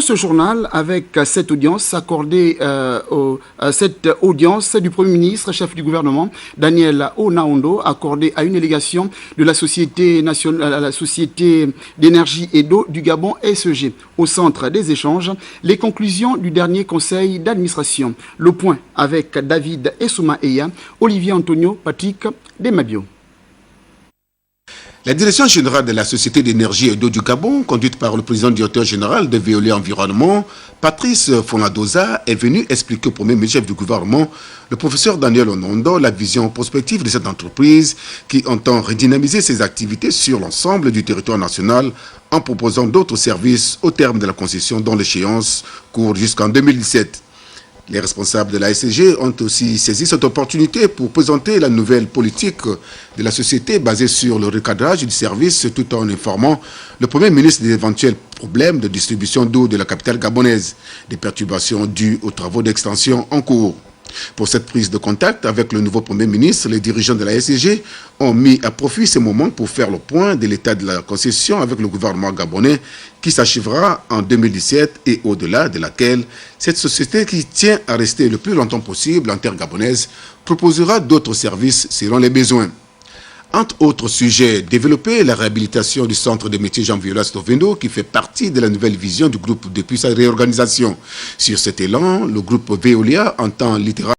Ce journal avec cette audience accordée cette audience du Premier ministre, chef du gouvernement, Daniel Onaondo, accordée à une délégation de la Société nationale, la Société d'énergie et d'eau du Gabon SEG. Au centre des échanges, les conclusions du dernier conseil d'administration. Le point avec David Essouma Eya, Olivier Antonio, Patrick Demabio. La direction générale de la Société d'énergie et d'eau du Gabon, conduite par le président directeur général de Veolia Environnement, Patrice Fonadoza, est venu expliquer au premier ministre du gouvernement, le professeur Daniel Onaondo, la vision prospective de cette entreprise qui entend redynamiser ses activités sur l'ensemble du territoire national en proposant d'autres services au terme de la concession dont l'échéance court jusqu'en 2017. Les responsables de la SCG ont aussi saisi cette opportunité pour présenter la nouvelle politique de la société basée sur le recadrage du service tout en informant le Premier ministre des éventuels problèmes de distribution d'eau de la capitale gabonaise, des perturbations dues aux travaux d'extension en cours. Pour cette prise de contact avec le nouveau Premier ministre, les dirigeants de la SCG ont mis à profit ce moment pour faire le point de l'état de la concession avec le gouvernement gabonais qui s'achèvera en 2017 et au-delà de laquelle cette société qui tient à rester le plus longtemps possible en terre gabonaise proposera d'autres services selon les besoins. Entre autres sujets, développer la réhabilitation du centre de métiers Jean-Violas Stovendo qui fait partie de la nouvelle vision du groupe depuis sa réorganisation. Sur cet élan, le groupe Veolia entend littéralement